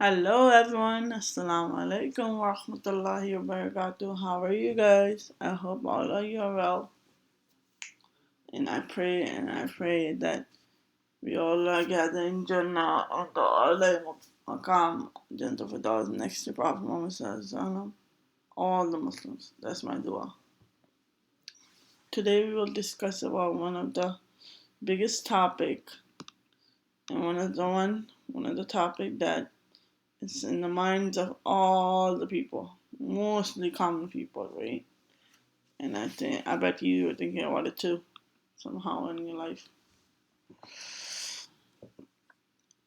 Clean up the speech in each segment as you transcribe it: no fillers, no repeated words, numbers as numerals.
Hello everyone, Assalamu alaikum wa rahmatullahi wa barakatuh. How are you guys? I hope all of you are well. And I pray that we all are gathered in Jannah on the Allah Maqam, Jannah Firdaus next to Prophet Muhammad Sallallahu Alaihi Wasallam. All the Muslims. That's my dua. Today we will discuss about one of the biggest topic and one of the topic that is in the minds of all the people, mostly common people, right? And I bet you were thinking about it too, somehow in your life.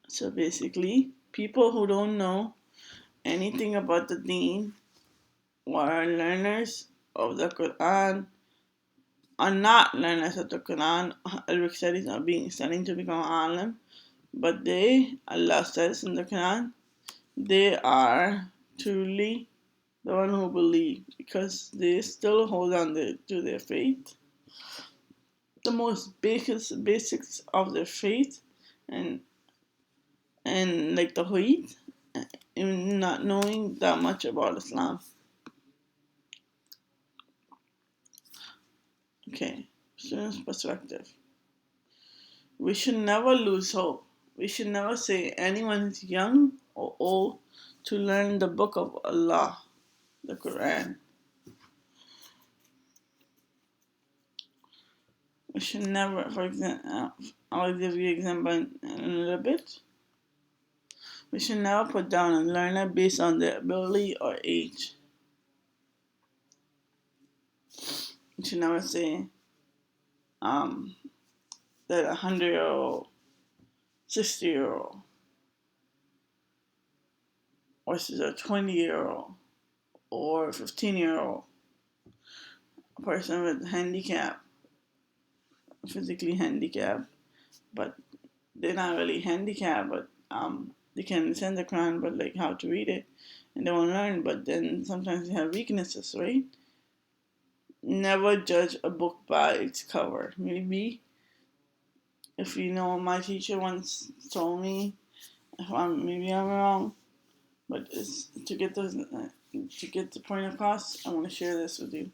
So basically, people who don't know anything about the deen or are learners of the Qur'an are not learners of the Quran. Al-Recite is not being studying to become alim, but Allah says in the Quran, they are truly the one who believe because they still hold on to their faith, the most basics of their faith, and like the Tawheed, even not knowing that much about Islam. Okay, student's perspective. We should never lose hope. We should never say anyone is young or old to learn the book of Allah, the Quran. We should never, for example, I'll give you an example in a little bit. We should never put down a learner based on their ability or age. We should never say that 100-year-old, 60-year-old, or is a 20-year-old or 15-year-old person with handicap, physically handicapped, but they're not really handicapped, but they can understand the Quran, but like how to read it, and they want to learn, but then sometimes they have weaknesses, right? Never judge a book by its cover. Maybe, if you know, my teacher once told me, maybe I'm wrong, but it's to get the point across. I want to share this with you.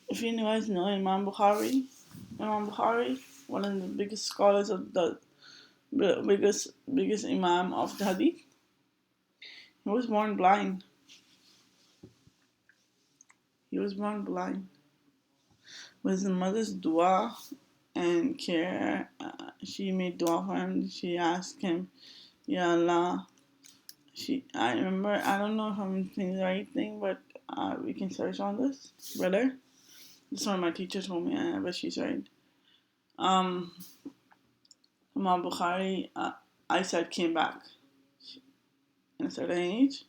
If you guys know Imam Bukhari, one of the biggest scholars of the biggest Imam of the Hadith, he was born blind. He was born blind. With his mother's dua and care, she made dua for him. She asked him, Ya Allah. I remember, I don't know if I'm saying the right thing, but we can search on this, brother. This is what my teacher told me, but she's right. Imam Bukhari, eyesight came back at a certain age,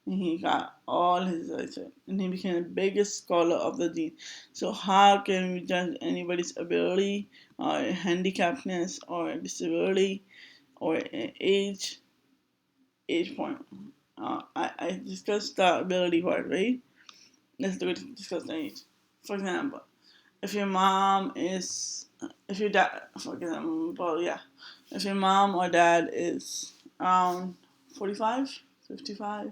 and he got all his eyesight, and he became the biggest scholar of the deen. So how can we judge anybody's ability, or handicapness, or disability, or age point? I discussed the ability part, right? Let's discuss the age. For example, if your mom is, if your dad, for example, yeah, if your mom or dad is around 45, 55,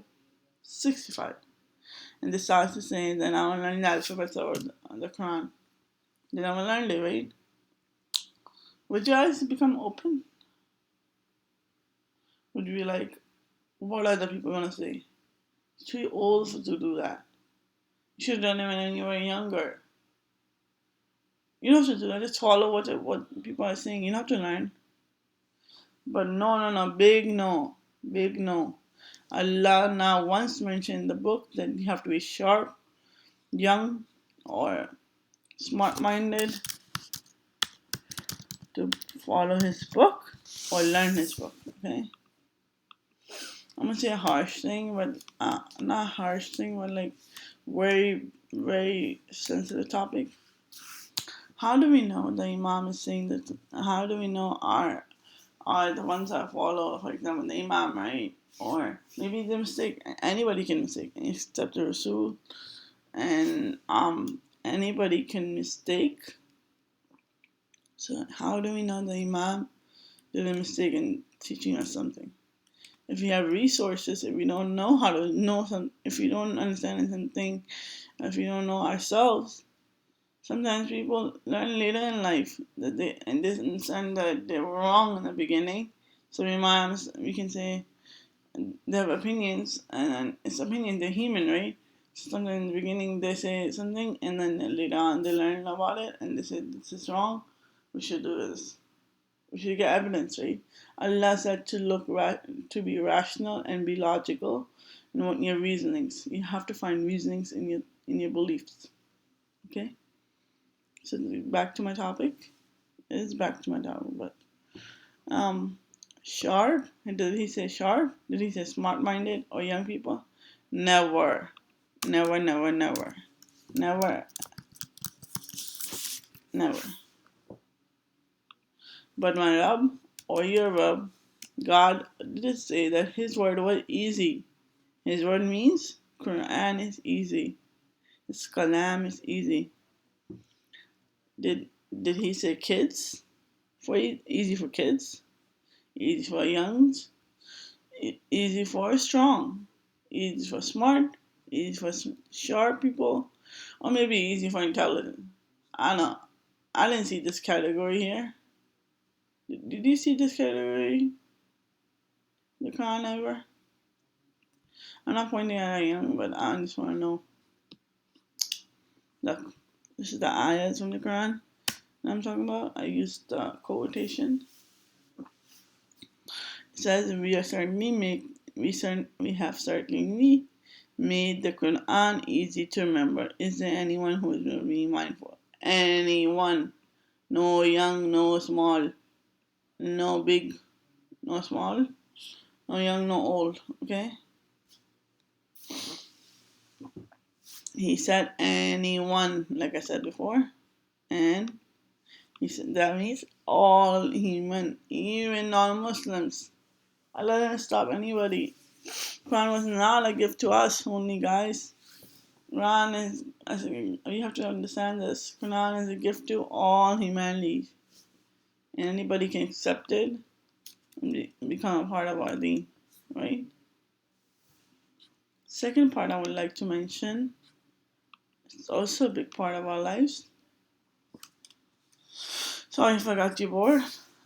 65, and decides to say, then I want to learn the alphabet or the Quran, then I want to learn it, right? Would your eyes become open? Would you be like, what are the people going to say? You're too old to do that. You should have done it when you were younger. You don't have to do that. Just follow what people are saying. You don't have to learn. But no, big no. Big no. Allah now once mentioned in the book that you have to be sharp, young, or smart minded to follow his book or learn his book. Okay? I'm gonna say a harsh thing, but not harsh thing, but like very, very sensitive topic. How do we know the Imam is saying that? How do we know are the ones that follow, for example, the Imam, right? Or maybe the mistake. Anybody can mistake, except the Rasul, and anybody can mistake. So how do we know the Imam did a mistake in teaching us something? if we have resources, if we don't know how to know some, if we don't understand something, if we don't know ourselves, sometimes people learn later in life that they and they understand that they were wrong in the beginning. So we can say they have opinions, and it's opinions. They're human, right? So sometimes in the beginning they say something, and then later on they learn about it, and they say this is wrong. We should do this. We should get evidence, right? Allah said to be rational and be logical in your reasonings. You have to find reasonings in your beliefs. Okay. So back to my topic. It's back to my topic, but sharp. Did he say sharp? Did he say smart-minded or young people? Never, never, never, never, never, never. But my Rabb or your Rabb, God did say that His word was easy. His word means Qur'an is easy. His kalam is easy. Did He say kids? For easy for kids, easy for youngs, easy for strong, easy for smart, easy for sharp people, or maybe easy for intelligent. I don't know. I didn't see this category here. Did you see this category? The Quran ever? I'm not pointing at a young, but I just want to know. Look, this is the ayahs from the Quran that I'm talking about. I used the quotation. It says, we have certainly made the Quran easy to remember. Is there anyone who is being mindful? Anyone. No young, no small. No big, no small. No young, no old. Okay? He said anyone, like I said before. And he said that means all human, even non-Muslims. Allah didn't stop anybody. Quran was not a gift to us only, guys. Quran is, you have to understand this. Quran is a gift to all humanity. And anybody can accept it and become a part of our deen, right? Second part I would like to mention, it's also a big part of our lives. Sorry if I got you bored.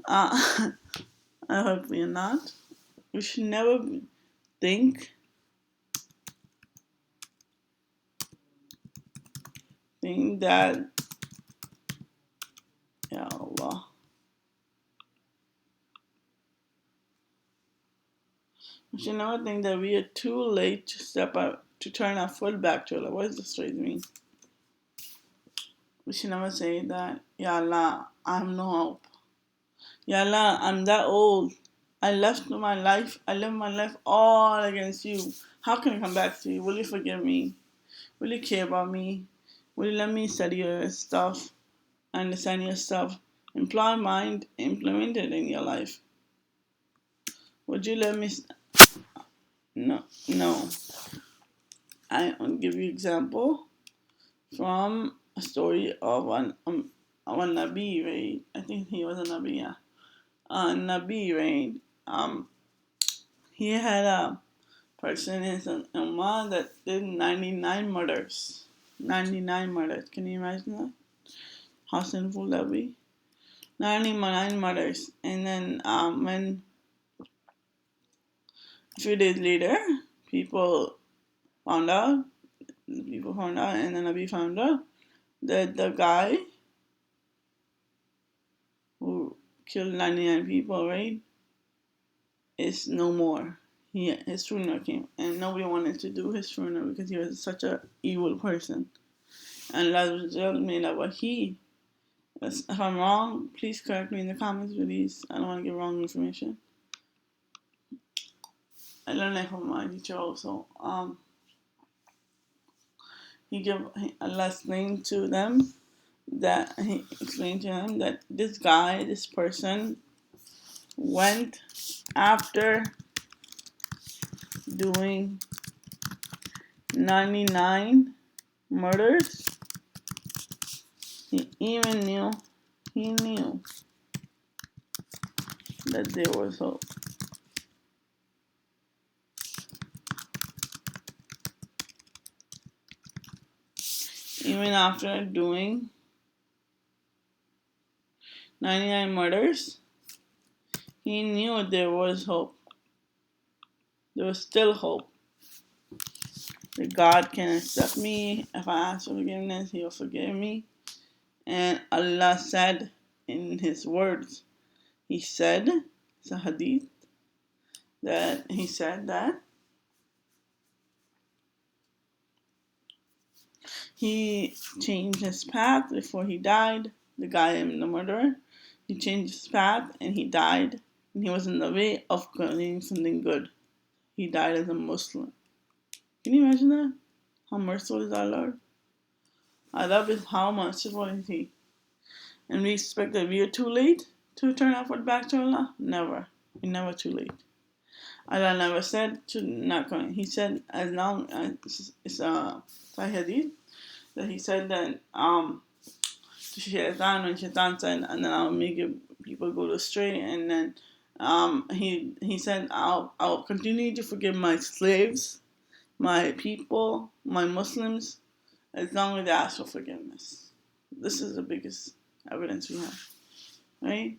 I hope you're not. We should never think that, Ya Allah. We should never think that we are too late to step out, to turn our foot back to Allah. What does this phrase mean? We should never say that, Ya Allah, I have no hope. Ya Allah, I'm that old. I lived my life all against you. How can I come back to you? Will you forgive me? Will you care about me? Will you let me study your stuff, understand your stuff, implement it in your life? Would you let me? No. I'll give you an example from a story of one Nabi, right? I think he was a Nabi, yeah. Nabi, right? He had a person in his Ummah that did 99 murders. 99 murders. Can you imagine that? How sinful that would be? 99 murders. And then when a few days later, people found out, and then Nabi found out that the guy who killed 99 people, right, is no more. His funeral came, and nobody wanted to do his funeral because he was such an evil person. And Allah made up what he was. If I'm wrong, please correct me in the comments, please. I don't want to give wrong information. I learned that from my teacher also. Allah explained to them that he explained to him that this person went after doing 99 murders. He knew that there was hope. even after doing 99 murders, he knew there was hope. There was still hope. That God can accept me. If I ask for forgiveness, He will forgive me. And Allah said in His words, He said, it's a hadith, that He said that He changed his path before he died. The guy in the murderer, he changed his path and he died. And he was in the way of doing something good. He died as a Muslim. Can you imagine that? How merciful is our Lord? I love it. How merciful is He? And we expect that we are too late to turn our foot back to Allah? Never. We're never too late. Allah never said to not going. He said, as long as it's a hadith, that He said that to Shaitan, when Shaitan said, and then I'll make people go astray, and then he said, I'll continue to forgive my slaves, my people, my Muslims, as long as they ask for forgiveness. This is the biggest evidence we have, right?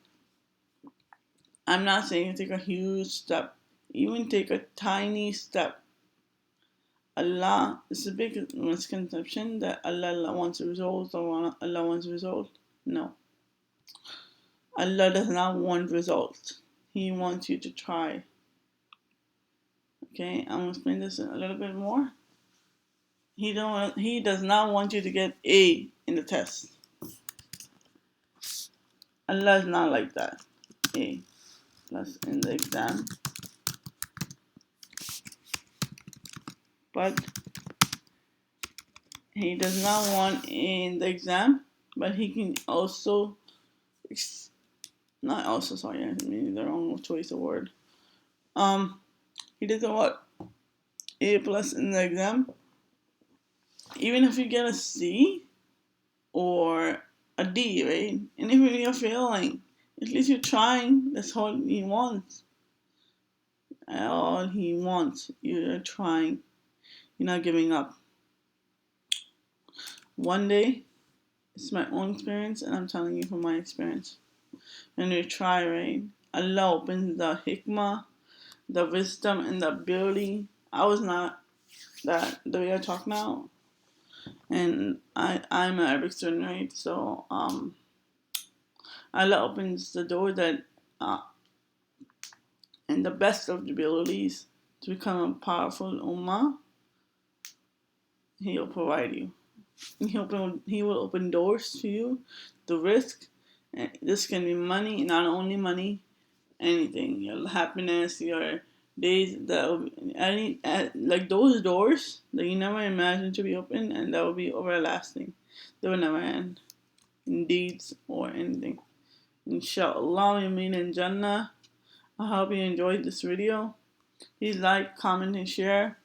I'm not saying take a huge step, even take a tiny step. Allah, it's a big misconception that Allah wants a result or Allah wants a result. No. Allah does not want results. He wants you to try. Okay, I'm going to explain this a little bit more. He does not want you to get A in the test. Allah is not like that. A plus in the exam. But He does not want A in the exam, but He can also, not also, sorry, I mean the wrong choice of word. He doesn't want A plus in the exam. Even if you get a C or a D, right? And even if you're failing, at least you're trying. That's all He wants. All He wants. You're trying. You're not giving up. One day, it's my own experience, and I'm telling you from my experience. When you try, right? Allah opens the hikmah, the wisdom, and the ability. I was not that the way I talk now. And I'm an Arabic student, right? So Allah opens the door that and the best of the abilities to become a powerful ummah. He'll provide you. And He will open doors to you. The risk. And this can be money, not only money, anything. Your happiness, your days, like those doors that you never imagined to be open, and that will be everlasting. They will never end in deeds or anything. Inshallah, we meet in Jannah. I hope you enjoyed this video. Please like, comment, and share.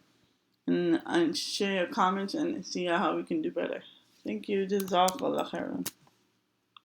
And share your comments and see how we can do better. Thank you. Jazakallah khairan.